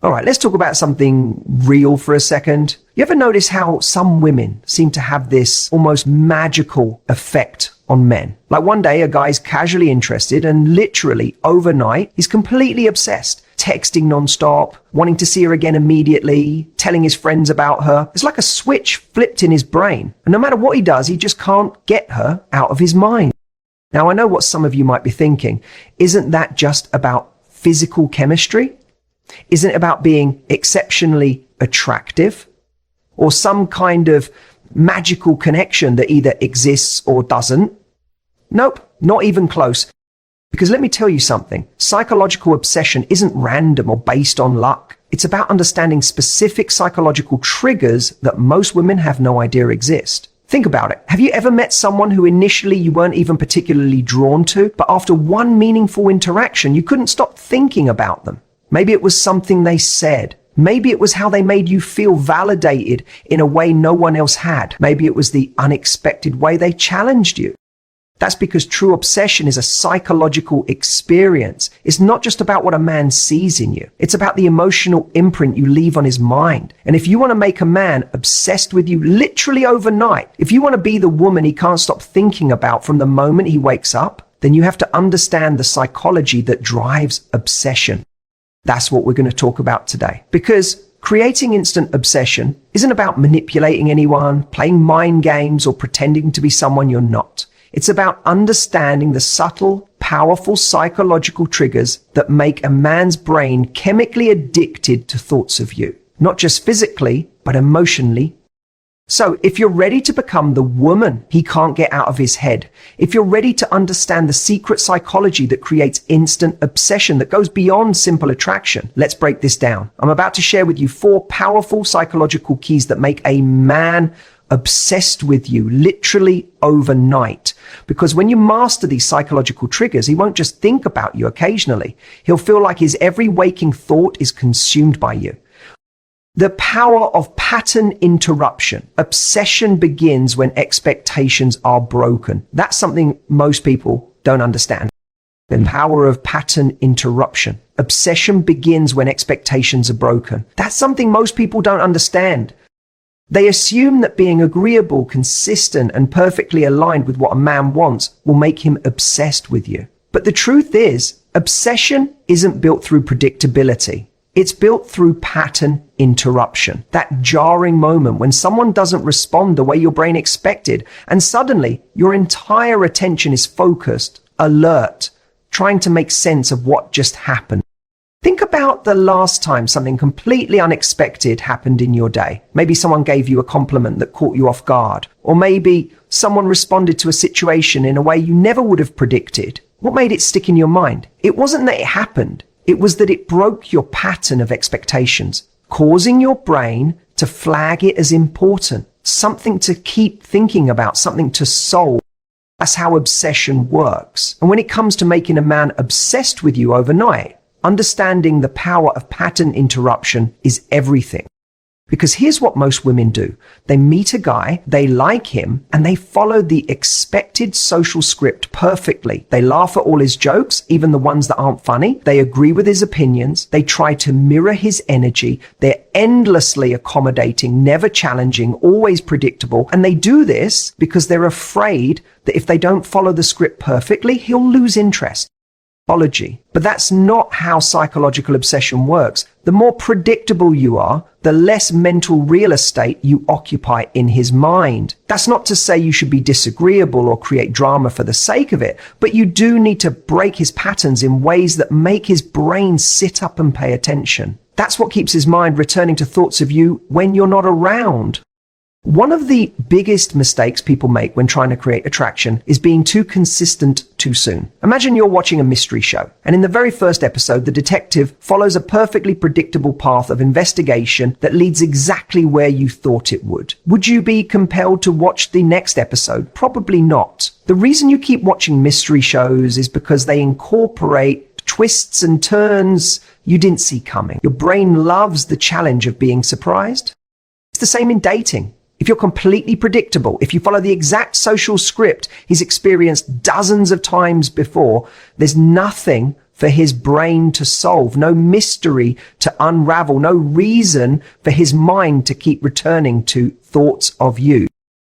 All right, let's talk about something real for a second. You ever notice how some women seem to have this almost magical effect on men? Like one day a guy's casually interested and literally overnight he's completely obsessed, texting nonstop, wanting to see her again immediately, telling his friends about her. It's like a switch flipped in his brain. And no matter what he does, he just can't get her out of his mind. Now, I know what some of you might be thinking. Isn't that just about physical chemistry? Isn't it about being exceptionally attractive? Or some kind of magical connection that either exists or doesn't? Nope, not even close. Because let me tell you something. Psychological obsession isn't random or based on luck. It's about understanding specific psychological triggers that most women have no idea exist. Think about it. Have you ever met someone who initially you weren't even particularly drawn to, but after one meaningful interaction, you couldn't stop thinking about them? Maybe it was something they said. Maybe it was how they made you feel validated in a way no one else had. Maybe it was the unexpected way they challenged you. That's because true obsession is a psychological experience. It's not just about what a man sees in you. It's about the emotional imprint you leave on his mind. And if you want to make a man obsessed with you literally overnight, if you want to be the woman he can't stop thinking about from the moment he wakes up, then you have to understand the psychology that drives obsession. That's what we're going to talk about today. Because creating instant obsession isn't about manipulating anyone, playing mind games, or pretending to be someone you're not. It's about understanding the subtle, powerful psychological triggers that make a man's brain chemically addicted to thoughts of you. Not just physically, but emotionally. So if you're ready to become the woman he can't get out of his head, if you're ready to understand the secret psychology that creates instant obsession that goes beyond simple attraction, let's break this down. I'm about to share with you 4 powerful psychological keys that make a man obsessed with you literally overnight. Because when you master these psychological triggers, he won't just think about you occasionally. He'll feel like his every waking thought is consumed by you. The power of pattern interruption. Obsession begins when expectations are broken. That's something most people don't understand. The power of pattern interruption. Obsession begins when expectations are broken. That's something most people don't understand. They assume that being agreeable, consistent, and perfectly aligned with what a man wants will make him obsessed with you. But the truth is, obsession isn't built through predictability. It's built through pattern interruption. That jarring moment when someone doesn't respond the way your brain expected, and suddenly your entire attention is focused, alert, trying to make sense of what just happened. Think about the last time something completely unexpected happened in your day. Maybe someone gave you a compliment that caught you off guard. Or maybe someone responded to a situation in a way you never would have predicted. What made it stick in your mind? It wasn't that it happened. It was that it broke your pattern of expectations, causing your brain to flag it as important, something to keep thinking about, something to solve. That's how obsession works. And when it comes to making a man obsessed with you overnight, understanding the power of pattern interruption is everything. Because here's what most women do. They meet a guy, they like him, and they follow the expected social script perfectly. They laugh at all his jokes, even the ones that aren't funny. They agree with his opinions. They try to mirror his energy. They're endlessly accommodating, never challenging, always predictable. And they do this because they're afraid that if they don't follow the script perfectly, he'll lose interest. But that's not how psychological obsession works. The more predictable you are, the less mental real estate you occupy in his mind. That's not to say you should be disagreeable or create drama for the sake of it, but you do need to break his patterns in ways that make his brain sit up and pay attention. That's what keeps his mind returning to thoughts of you when you're not around. One of the biggest mistakes people make when trying to create attraction is being too consistent too soon. Imagine you're watching a mystery show, and in the very first episode, the detective follows a perfectly predictable path of investigation that leads exactly where you thought it would. Would you be compelled to watch the next episode? Probably not. The reason you keep watching mystery shows is because they incorporate twists and turns you didn't see coming. Your brain loves the challenge of being surprised. It's the same in dating. If you're completely predictable, if you follow the exact social script he's experienced dozens of times before, there's nothing for his brain to solve, no mystery to unravel, no reason for his mind to keep returning to thoughts of you.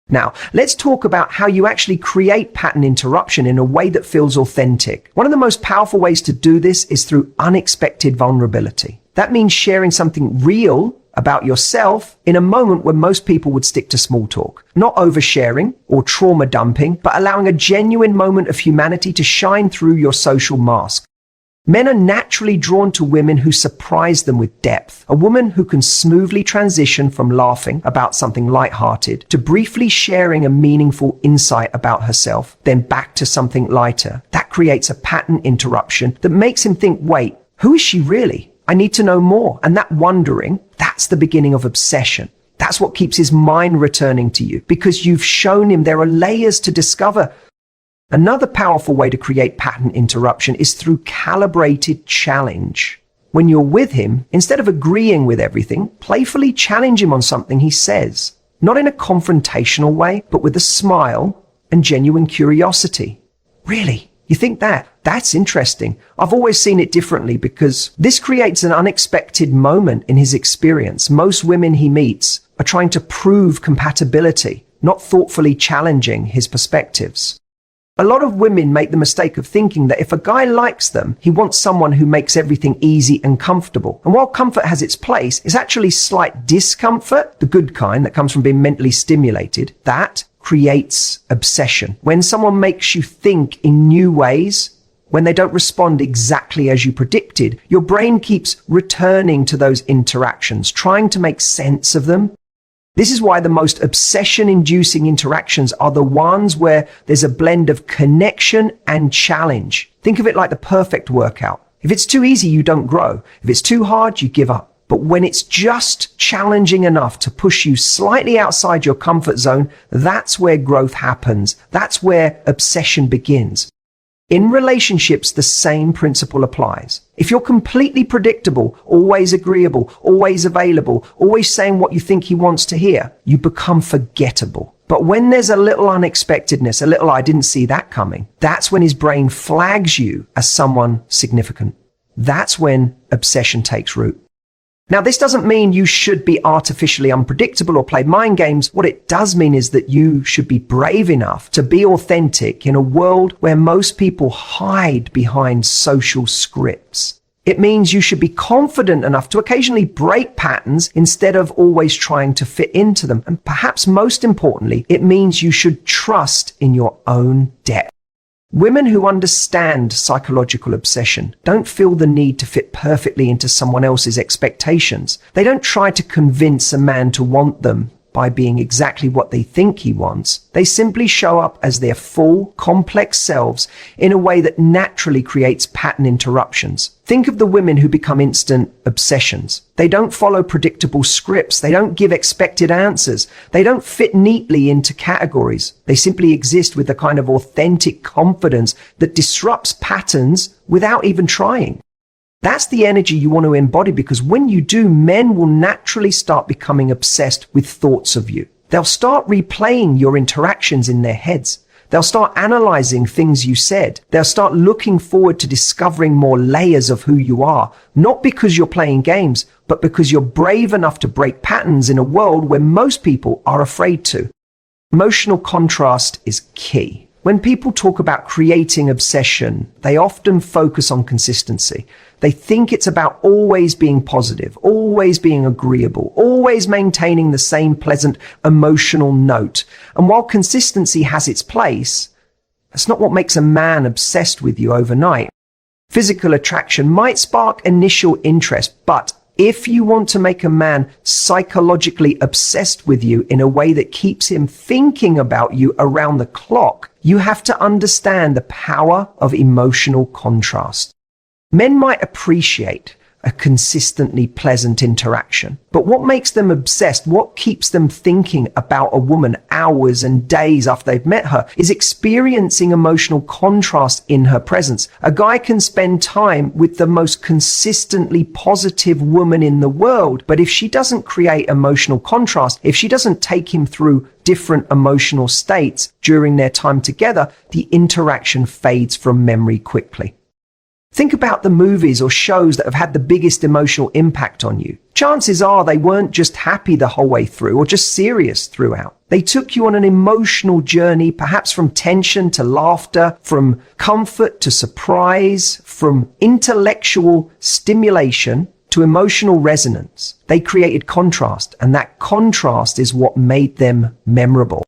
Now, let's talk about how you actually create pattern interruption in a way that feels authentic. One of the most powerful ways to do this is through unexpected vulnerability. That means sharing something real about yourself in a moment when most people would stick to small talk. Not oversharing or trauma dumping, but allowing a genuine moment of humanity to shine through your social mask. Men are naturally drawn to women who surprise them with depth. A woman who can smoothly transition from laughing about something lighthearted to briefly sharing a meaningful insight about herself, then back to something lighter. That creates a pattern interruption that makes him think, wait, who is she really? I need to know more. And that wondering, that's the beginning of obsession. That's what keeps his mind returning to you because you've shown him there are layers to discover. Another powerful way to create pattern interruption is through calibrated challenge. When you're with him, instead of agreeing with everything, playfully challenge him on something he says. Not in a confrontational way, but with a smile and genuine curiosity. Really? You think that? That's interesting. I've always seen it differently because this creates an unexpected moment in his experience. Most women he meets are trying to prove compatibility, not thoughtfully challenging his perspectives. A lot of women make the mistake of thinking that if a guy likes them, he wants someone who makes everything easy and comfortable. And while comfort has its place, it's actually slight discomfort, the good kind that comes from being mentally stimulated, that creates obsession. When someone makes you think in new ways, when they don't respond exactly as you predicted, your brain keeps returning to those interactions, trying to make sense of them. This is why the most obsession-inducing interactions are the ones where there's a blend of connection and challenge. Think of it like the perfect workout. If it's too easy, you don't grow. If it's too hard, you give up. But when it's just challenging enough to push you slightly outside your comfort zone, that's where growth happens. That's where obsession begins. In relationships, the same principle applies. If you're completely predictable, always agreeable, always available, always saying what you think he wants to hear, you become forgettable. But when there's a little unexpectedness, a little I didn't see that coming, that's when his brain flags you as someone significant. That's when obsession takes root. Now, this doesn't mean you should be artificially unpredictable or play mind games. What it does mean is that you should be brave enough to be authentic in a world where most people hide behind social scripts. It means you should be confident enough to occasionally break patterns instead of always trying to fit into them. And perhaps most importantly, it means you should trust in your own depth. Women who understand psychological obsession don't feel the need to fit perfectly into someone else's expectations. They don't try to convince a man to want them by being exactly what they think he wants. They simply show up as their full, complex selves in a way that naturally creates pattern interruptions. Think of the women who become instant obsessions. They don't follow predictable scripts. They don't give expected answers. They don't fit neatly into categories. They simply exist with a kind of authentic confidence that disrupts patterns without even trying. That's the energy you want to embody because when you do, men will naturally start becoming obsessed with thoughts of you. They'll start replaying your interactions in their heads. They'll start analyzing things you said. They'll start looking forward to discovering more layers of who you are, not because you're playing games, but because you're brave enough to break patterns in a world where most people are afraid to. Emotional contrast is key. When people talk about creating obsession, they often focus on consistency. They think it's about always being positive, always being agreeable, always maintaining the same pleasant emotional note. And while consistency has its place, that's not what makes a man obsessed with you overnight. Physical attraction might spark initial interest, but if you want to make a man psychologically obsessed with you in a way that keeps him thinking about you around the clock, you have to understand the power of emotional contrast. Men might appreciate a consistently pleasant interaction, but what makes them obsessed, what keeps them thinking about a woman hours and days after they've met her, is experiencing emotional contrast in her presence. A guy can spend time with the most consistently positive woman in the world, but if she doesn't create emotional contrast, if she doesn't take him through different emotional states during their time together, the interaction fades from memory quickly. Think about the movies or shows that have had the biggest emotional impact on you. Chances are they weren't just happy the whole way through or just serious throughout. They took you on an emotional journey, perhaps from tension to laughter, from comfort to surprise, from intellectual stimulation to emotional resonance. They created contrast, and that contrast is what made them memorable.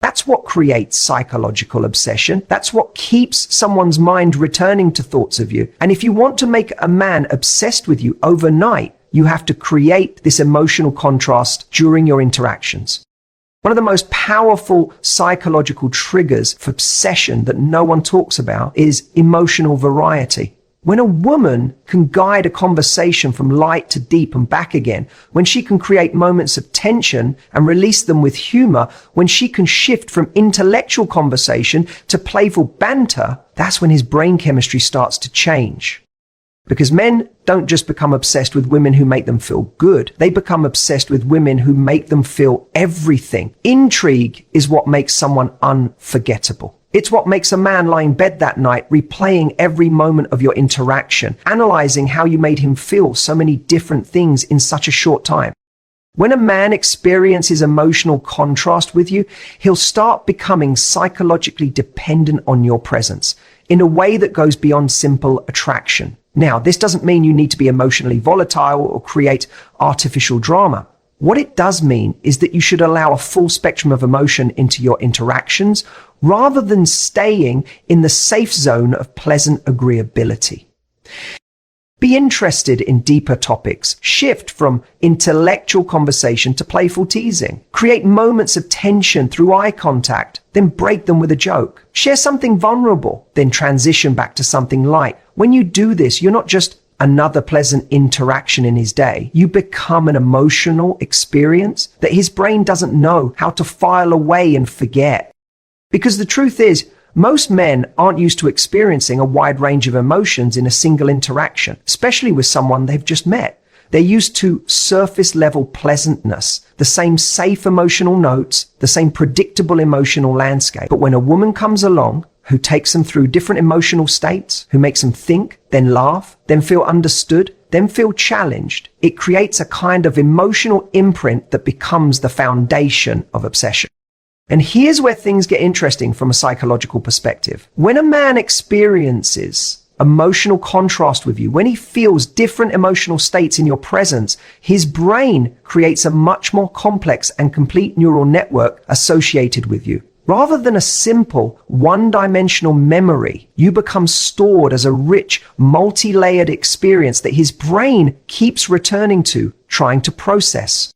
That's what creates psychological obsession. That's what keeps someone's mind returning to thoughts of you. And if you want to make a man obsessed with you overnight, you have to create this emotional contrast during your interactions. One of the most powerful psychological triggers for obsession that no one talks about is emotional variety. When a woman can guide a conversation from light to deep and back again, when she can create moments of tension and release them with humor, when she can shift from intellectual conversation to playful banter, that's when his brain chemistry starts to change. Because men don't just become obsessed with women who make them feel good. They become obsessed with women who make them feel everything. Intrigue is what makes someone unforgettable. It's what makes a man lie in bed that night, replaying every moment of your interaction, analyzing how you made him feel so many different things in such a short time. When a man experiences emotional contrast with you, he'll start becoming psychologically dependent on your presence in a way that goes beyond simple attraction. Now, this doesn't mean you need to be emotionally volatile or create artificial drama. What it does mean is that you should allow a full spectrum of emotion into your interactions rather than staying in the safe zone of pleasant agreeability. Be interested in deeper topics. Shift from intellectual conversation to playful teasing. Create moments of tension through eye contact, then break them with a joke. Share something vulnerable, then transition back to something light. When you do this, you're not just another pleasant interaction in his day. You become an emotional experience that his brain doesn't know how to file away and forget. Because the truth is, most men aren't used to experiencing a wide range of emotions in a single interaction, especially with someone they've just met. They're used to surface level pleasantness, the same safe emotional notes, the same predictable emotional landscape. But when a woman comes along who takes them through different emotional states, who makes them think, then laugh, then feel understood, then feel challenged, it creates a kind of emotional imprint that becomes the foundation of obsession. And here's where things get interesting from a psychological perspective. When a man experiences emotional contrast with you, when he feels different emotional states in your presence, his brain creates a much more complex and complete neural network associated with you. Rather than a simple one-dimensional memory, you become stored as a rich, multi-layered experience that his brain keeps returning to, trying to process.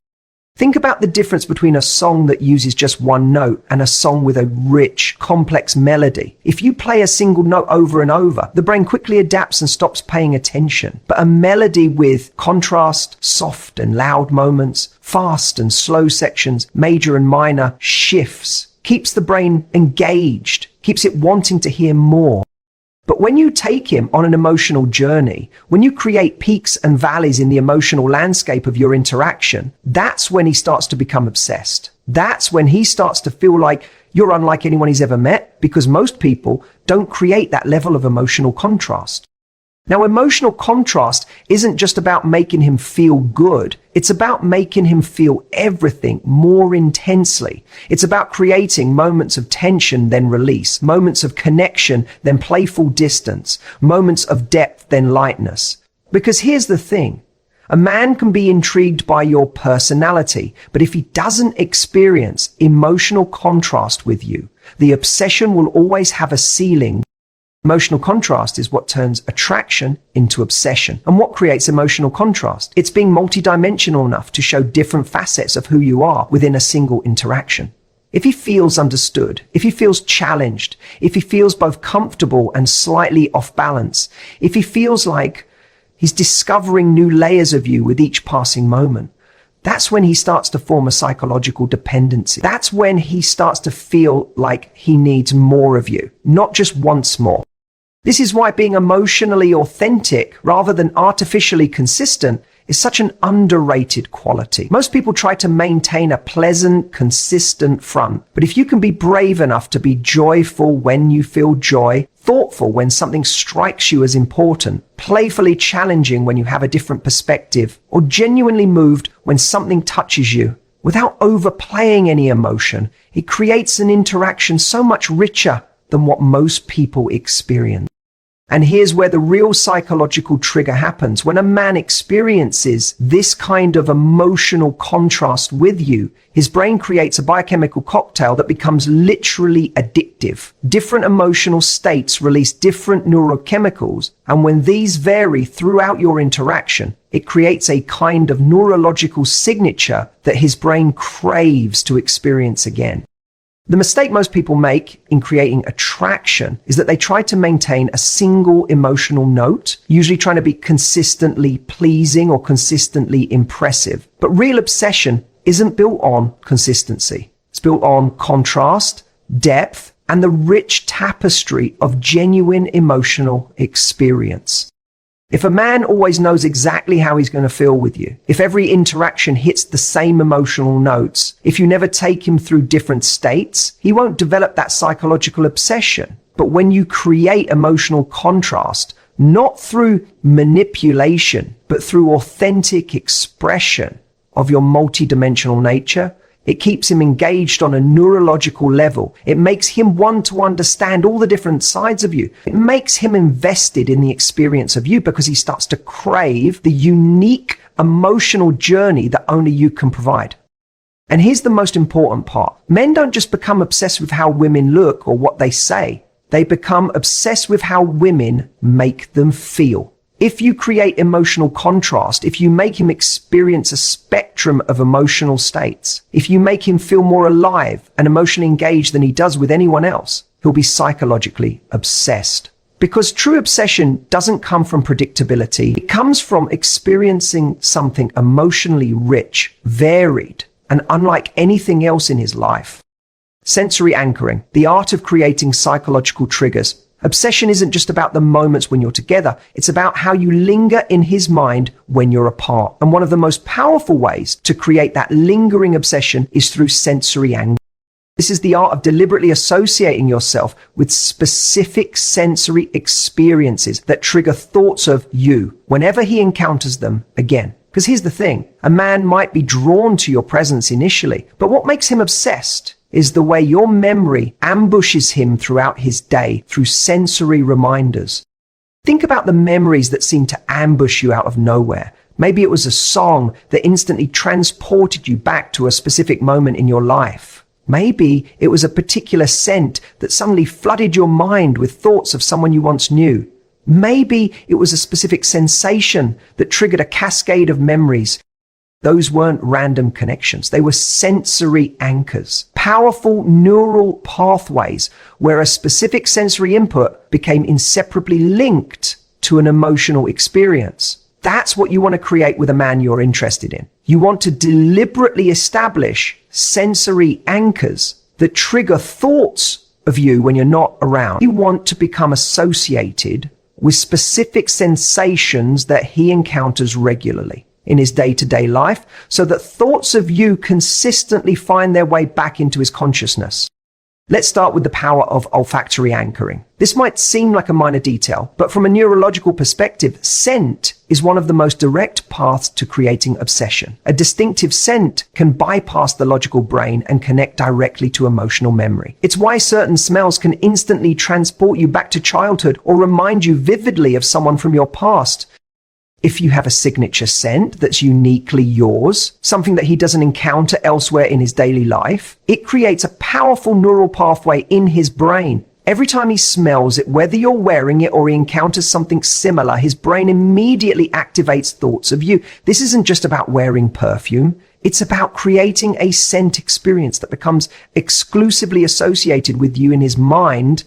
Think about the difference between a song that uses just one note and a song with a rich, complex melody. If you play a single note over and over, the brain quickly adapts and stops paying attention. But a melody with contrast, soft and loud moments, fast and slow sections, major and minor shifts, keeps the brain engaged, keeps it wanting to hear more. But when you take him on an emotional journey, when you create peaks and valleys in the emotional landscape of your interaction, that's when he starts to become obsessed. That's when he starts to feel like you're unlike anyone he's ever met, because most people don't create that level of emotional contrast. Now, emotional contrast isn't just about making him feel good. It's about making him feel everything more intensely. It's about creating moments of tension, then release, moments of connection, then playful distance, moments of depth, then lightness. Because here's the thing. A man can be intrigued by your personality, but if he doesn't experience emotional contrast with you, the obsession will always have a ceiling. Emotional contrast is what turns attraction into obsession. And what creates emotional contrast? It's being multidimensional enough to show different facets of who you are within a single interaction. If he feels understood, if he feels challenged, if he feels both comfortable and slightly off balance, if he feels like he's discovering new layers of you with each passing moment, that's when he starts to form a psychological dependency. That's when he starts to feel like he needs more of you, not just once more. This is why being emotionally authentic rather than artificially consistent is such an underrated quality. Most people try to maintain a pleasant, consistent front, but if you can be brave enough to be joyful when you feel joy, thoughtful when something strikes you as important, playfully challenging when you have a different perspective, or genuinely moved when something touches you, without overplaying any emotion, it creates an interaction so much richer than what most people experience. And here's where the real psychological trigger happens. When a man experiences this kind of emotional contrast with you, his brain creates a biochemical cocktail that becomes literally addictive. Different emotional states release different neurochemicals, and when these vary throughout your interaction, it creates a kind of neurological signature that his brain craves to experience again. The mistake most people make in creating attraction is that they try to maintain a single emotional note, usually trying to be consistently pleasing or consistently impressive. But real obsession isn't built on consistency. It's built on contrast, depth, and the rich tapestry of genuine emotional experience. If a man always knows exactly how he's going to feel with you, if every interaction hits the same emotional notes, if you never take him through different states, he won't develop that psychological obsession. But when you create emotional contrast, not through manipulation, but through authentic expression of your multidimensional nature, it keeps him engaged on a neurological level. It makes him want to understand all the different sides of you. It makes him invested in the experience of you because he starts to crave the unique emotional journey that only you can provide. And here's the most important part. Men don't just become obsessed with how women look or what they say. They become obsessed with how women make them feel. If you create emotional contrast, if you make him experience a spectrum of emotional states, if you make him feel more alive and emotionally engaged than he does with anyone else, he'll be psychologically obsessed. Because true obsession doesn't come from predictability. It comes from experiencing something emotionally rich, varied, and unlike anything else in his life. Sensory anchoring, the art of creating psychological triggers. Obsession isn't just about the moments when you're together. It's about how you linger in his mind when you're apart. And one of the most powerful ways to create that lingering obsession is through sensory anchoring. This is the art of deliberately associating yourself with specific sensory experiences that trigger thoughts of you whenever he encounters them again. Because here's the thing, a man might be drawn to your presence initially, but what makes him obsessed is the way your memory ambushes him throughout his day through sensory reminders. Think about the memories that seem to ambush you out of nowhere. Maybe it was a song that instantly transported you back to a specific moment in your life. Maybe it was a particular scent that suddenly flooded your mind with thoughts of someone you once knew. Maybe it was a specific sensation that triggered a cascade of memories. Those weren't random connections. They were sensory anchors, powerful neural pathways where a specific sensory input became inseparably linked to an emotional experience. That's what you want to create with a man you're interested in. You want to deliberately establish sensory anchors that trigger thoughts of you when you're not around. You want to become associated with specific sensations that he encounters regularly in his day-to-day life, so that thoughts of you consistently find their way back into his consciousness. Let's start with the power of olfactory anchoring. This might seem like a minor detail, but from a neurological perspective, scent is one of the most direct paths to creating obsession. A distinctive scent can bypass the logical brain and connect directly to emotional memory. It's why certain smells can instantly transport you back to childhood or remind you vividly of someone from your past. If you have a signature scent that's uniquely yours, something that he doesn't encounter elsewhere in his daily life, it creates a powerful neural pathway in his brain. Every time he smells it, whether you're wearing it or he encounters something similar, his brain immediately activates thoughts of you. This isn't just about wearing perfume. It's about creating a scent experience that becomes exclusively associated with you in his mind.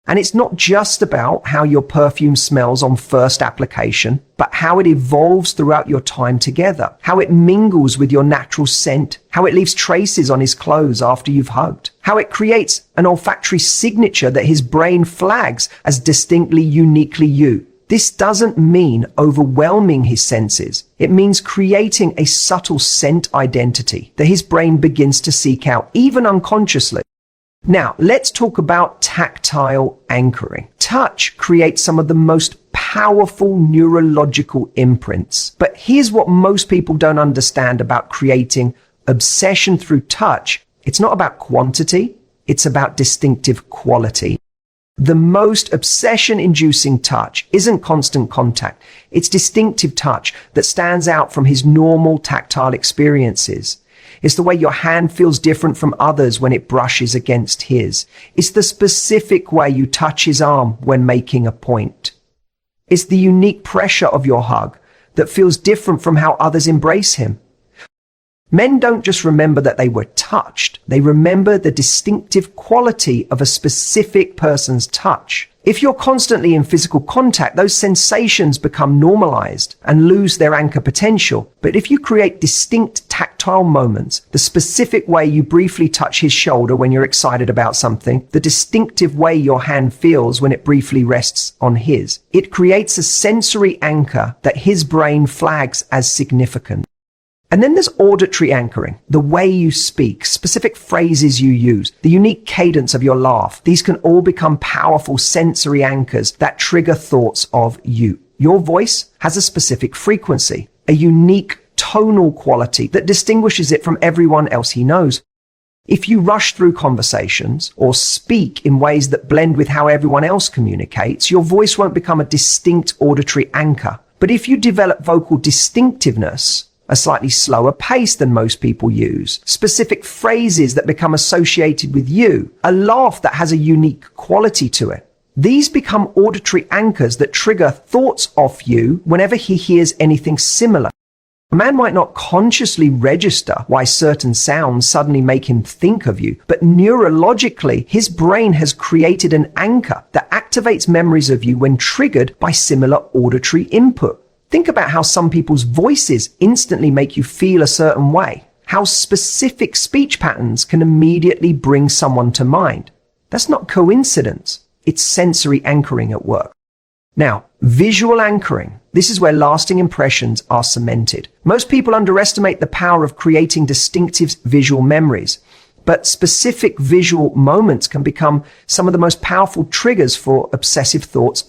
And it's not just about how your perfume smells on first application, but how it evolves throughout your time together, how it mingles with your natural scent, how it leaves traces on his clothes after you've hugged, how it creates an olfactory signature that his brain flags as distinctly, uniquely you. This doesn't mean overwhelming his senses. It means creating a subtle scent identity that his brain begins to seek out, even unconsciously. Now, let's talk about tactile anchoring. Touch creates some of the most powerful neurological imprints. But here's what most people don't understand about creating obsession through touch. It's not about quantity, it's about distinctive quality. The most obsession-inducing touch isn't constant contact. It's distinctive touch that stands out from his normal tactile experiences. It's the way your hand feels different from others when it brushes against his. It's the specific way you touch his arm when making a point. It's the unique pressure of your hug that feels different from how others embrace him. Men don't just remember that they were touched, they remember the distinctive quality of a specific person's touch. If you're constantly in physical contact, those sensations become normalized and lose their anchor potential. But if you create distinct tactile moments, the specific way you briefly touch his shoulder when you're excited about something, the distinctive way your hand feels when it briefly rests on his, it creates a sensory anchor that his brain flags as significant. And then there's auditory anchoring, the way you speak, specific phrases you use, the unique cadence of your laugh. These can all become powerful sensory anchors that trigger thoughts of you. Your voice has a specific frequency, a unique tonal quality that distinguishes it from everyone else he knows. If you rush through conversations or speak in ways that blend with how everyone else communicates, your voice won't become a distinct auditory anchor. But if you develop vocal distinctiveness, a slightly slower pace than most people use, specific phrases that become associated with you, a laugh that has a unique quality to it, these become auditory anchors that trigger thoughts of you whenever he hears anything similar. A man might not consciously register why certain sounds suddenly make him think of you, but neurologically, his brain has created an anchor that activates memories of you when triggered by similar auditory input. Think about how some people's voices instantly make you feel a certain way, how specific speech patterns can immediately bring someone to mind. That's not coincidence, it's sensory anchoring at work. Now, visual anchoring. This is where lasting impressions are cemented. Most people underestimate the power of creating distinctive visual memories, but specific visual moments can become some of the most powerful triggers for obsessive thoughts.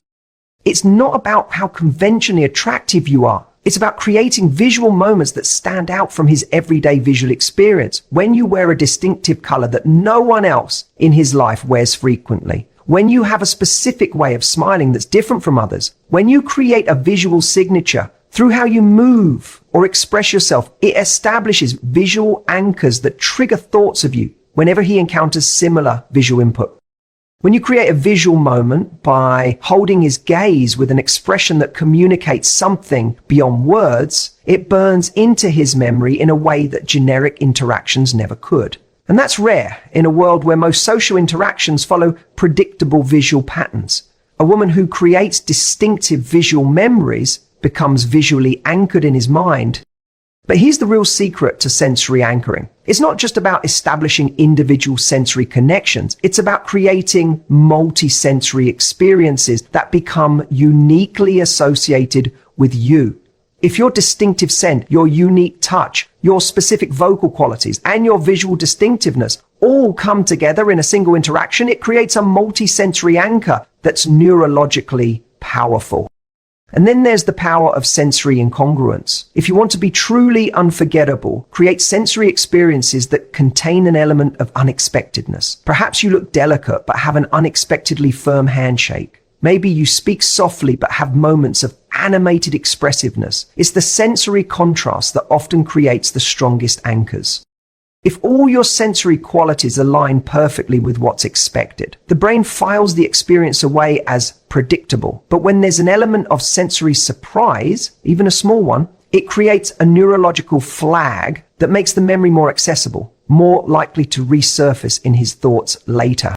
It's not about how conventionally attractive you are. It's about creating visual moments that stand out from his everyday visual experience. When you wear a distinctive color that no one else in his life wears frequently, when you have a specific way of smiling that's different from others, when you create a visual signature through how you move or express yourself, it establishes visual anchors that trigger thoughts of you whenever he encounters similar visual input. When you create a visual moment by holding his gaze with an expression that communicates something beyond words, it burns into his memory in a way that generic interactions never could. And that's rare in a world where most social interactions follow predictable visual patterns. A woman who creates distinctive visual memories becomes visually anchored in his mind. But here's the real secret to sensory anchoring. It's not just about establishing individual sensory connections. It's about creating multi-sensory experiences that become uniquely associated with you. If your distinctive scent, your unique touch, your specific vocal qualities, and your visual distinctiveness all come together in a single interaction, it creates a multi-sensory anchor that's neurologically powerful. And then there's the power of sensory incongruence. If you want to be truly unforgettable, create sensory experiences that contain an element of unexpectedness. Perhaps you look delicate but have an unexpectedly firm handshake. Maybe you speak softly but have moments of animated expressiveness. It's the sensory contrast that often creates the strongest anchors. If all your sensory qualities align perfectly with what's expected, the brain files the experience away as predictable. But when there's an element of sensory surprise, even a small one, it creates a neurological flag that makes the memory more accessible, more likely to resurface in his thoughts later.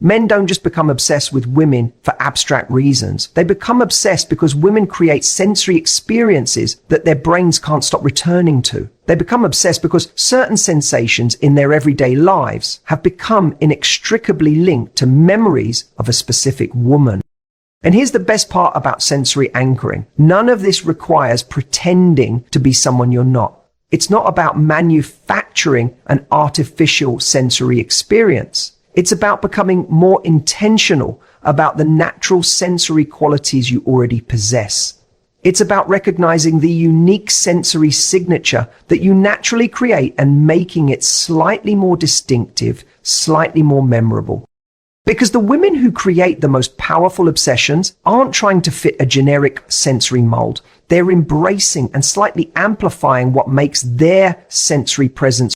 Men don't just become obsessed with women for abstract reasons. They become obsessed because women create sensory experiences that their brains can't stop returning to. They become obsessed because certain sensations in their everyday lives have become inextricably linked to memories of a specific woman. And here's the best part about sensory anchoring. None of this requires pretending to be someone you're not. It's not about manufacturing an artificial sensory experience. It's about becoming more intentional about the natural sensory qualities you already possess. It's about recognizing the unique sensory signature that you naturally create and making it slightly more distinctive, slightly more memorable. Because the women who create the most powerful obsessions aren't trying to fit a generic sensory mold. They're embracing and slightly amplifying what makes their sensory presence